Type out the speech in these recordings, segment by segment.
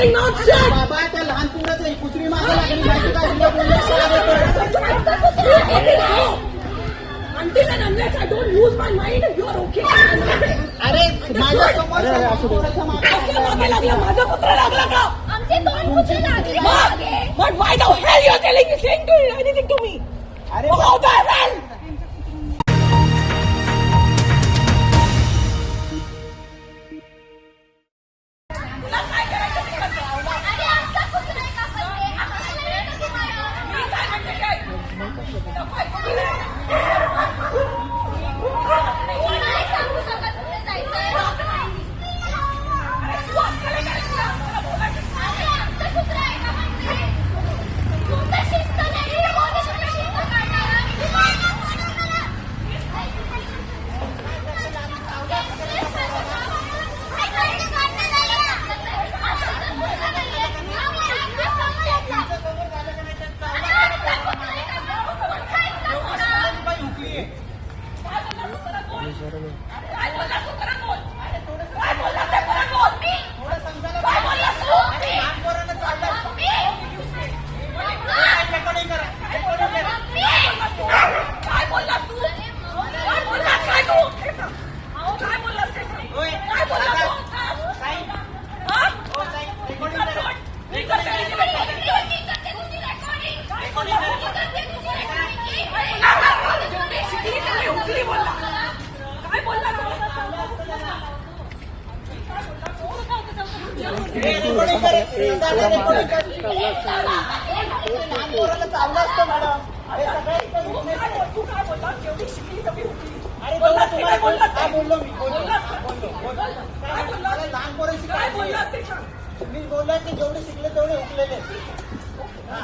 fucking nonsense. बाबा त्या लहान पुराचं कुत्री मागे लागली माहिती का तुला Until and unless I don't lose my mind, you are okay. अरे माझ्या समोर मागे लागला माझा कुत्रा लागला का? आमचे दोन कुत्रे लागले मागे. But why the hell you are telling me saying to anything to me? अरे How the hell? अरे आमचा कुत्रा आहे का पण ते? आम्हाला नाही का तुम्हाला? मी काय म्हणते काय? कोणाला सांगू शकत कुठे जायचंय? अरे आमचा कुत्रा आहे का पण ते? तुमचं शिस्त नाही आहे, कोणी तुमचं शिस्त काढणार? चाललं असतं मॅडम. तू काय बोलला? जेवढी शिकली तेवढी होती. अरे बोलला तुम्हाला बोलला काय बोललो मी बोललो लहान पोरांची काय काळजी बोलला आहे. ते सांग. मी बोललो की जेवढे शिकले तेवढे हुकलेले. हा.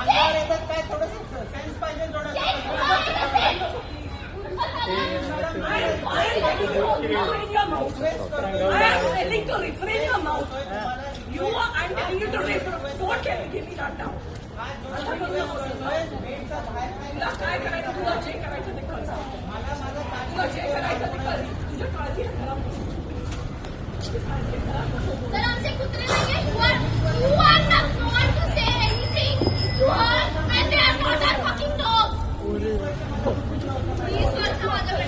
अंगावर येतात काय थोडंसं सेन्स पाहिजे Refrain your mouth. I am telling to refrain your mouth. I'm telling you to refrain. Don't give me that now. तुला काय करायचं तुला जे करायचं ते कर. तुला जे करायचं ते कर. तुझ्या काळजी तर आमचे कुत्रे नाहीये. You are not going to say anything. You are and they are not our fucking dogs. Please वाचा माझ्याकडे.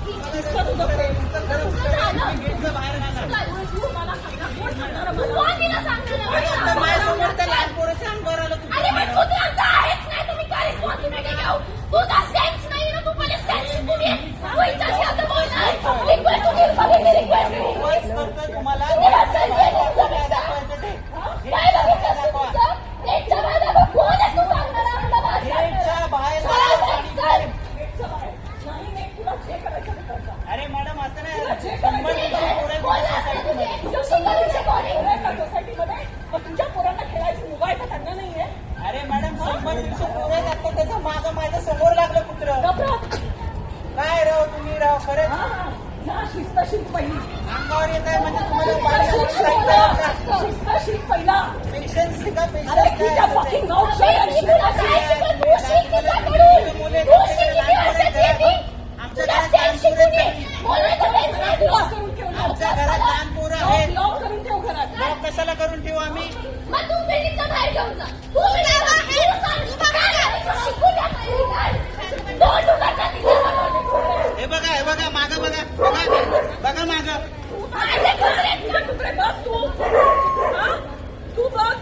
ठीक आहे. तुझं प्रेम बाहेर घाला. तू मला सांगा कोण सांगणार मला? कोण तिला सांगणार? माझ्यासमोर त्या लहान पोराच्या अंगावर आलं तुम्ही. अरे पण कुत्र्यांचं आहेच नाही, तुम्ही काय रिस्पॉन्सिबिलिटी घेऊ? तुझा सेन्स नाही ना, तू पहिले सेन्स शिकून ये. तू इथं आता बोलणार. रिक्वेस्ट होती, बघितली रिक्वेस्ट. रिक्वेस्ट करतोय तुम्हाला तुला सेन्स आहे तुमचं? दाखवायचं ते. काय बघितलंस तू तुमचं? नेटच्या बाहेर बघ, कोण आहे तू सांगणार आम्हाला भाषा? गेटच्या बाहेर चल, चल. नाही नाही तुला जे करायचं ते कर. अरे मॅडम असं नाही 100 पोरं सोसायटीमध्ये. तुझ्या सोसायटीमध्ये तुझ्या पोरांना खेळायची मुभा आहे का त्यांना नाहीये? अरे मॅडम 100-150 पोरं लागतात त्याचं मागं माझ्या समोर लागलं कुत्रं. काय राव तुम्ही राव खरंच शिस्त शिक पहिली. अंगावर येत आहे म्हणजे तुम्हाला शिस्त शिक पहिला. पेशन्स शिका अरे पेशन्स ठीक आहे fucking mouth shut and मी तुला काय शिकवलं? तू शिक तिच्याकडून. तू शिक किती वर्षाची आहे ती? तुला सेन्स शिकून ये. बोलायचं सेन्स नाही तुला. आमच्या घरात लहान पोरं आहेत. लॉक करून ठेव घरात. लॉक कशाला करून ठेवू आम्ही? मग तू बिल्डिंगच्या बाहेर घेऊन जा. तू बिल्डिंगच्या बाहेर सांग. शिकू द्या पहिली काय. दोन दुकानात तिच्या हे बघा मागं बघा मागं. माझे कुत्रे बघ तू. हा? तू बघ.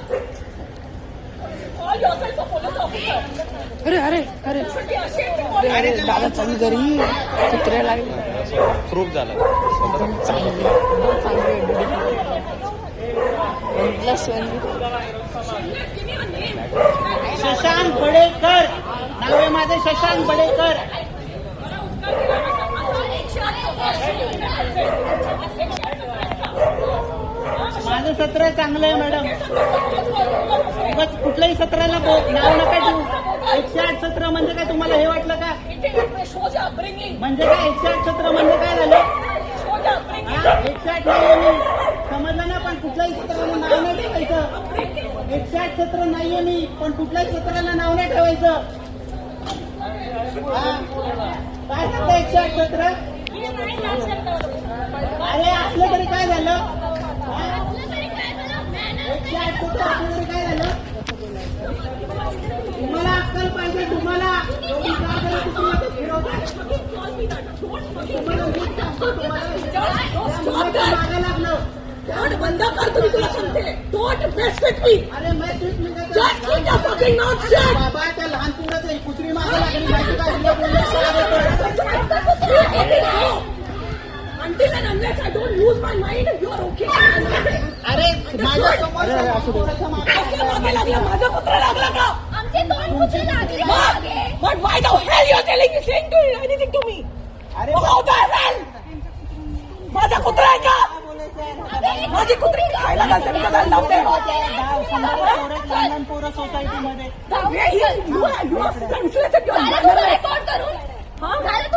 Call yourself a police officer. अरे अशी एकटी call अरे दादा चालू घरी कुत्रे लागले. प्रूफ झालं चांगले plus Give me a name. Shashank Badekar नाव आहे माझं शशांक बडेकर. माझं सत्र चांगलं आहे मॅडम. उगाच कुठल्याही सत्राला नाव नका देऊ. 108 सत्र म्हणजे काय तुम्हाला हे वाटलं का? म्हणजे काय 108 सत्र म्हणजे काय झालं? 108 नाहीये मी समजलं ना. पण कुठल्याही सत्राला नाव नाही ठेवायचं. 108 सत्र नाहीये मी पण कुठल्याही सत्राला नाव नाही ठेवायचं. काय करता 108 सत्र हे नाही लागलं. अरे असलं तरी काय झालं असलं तरी काय झालं? मॅनर्स 108 सत्र असलं तरी काय झालं तुम्हाला अक्कल पाहिजे तुम्हाला एवढी का बरं तुम्ही ते फिरवताय? तुम्हाला नीट सांगतो तुम्हाला मागे लागलं तोंड बंद कर तुम्ही तुला सांगते डोंट रेस्पेक्ट मी अरे मैं ट्वीट मी काय just keep the fucking mouth shut बाबा त्या लहान पुराचं कुत्री मागे लागली माहिती का हिला बोलण्यास until and unless I don't lose my mind you are okay अरे माझ्या समोर पोराच्या मागे कसला मागे लागला माझा कुत्रा लागला का आमचे दोन कुत्रे लागले मागे. but why the hell you are telling me saying to anything to me अरे how the hell माझा कुत्रा आहे का माझी कुत्री खायला घालते मी का लावते लंडन पोरं सोसायटीमध्ये you are senseless and you are झालं तुझं रेकॉर्ड करून? झालं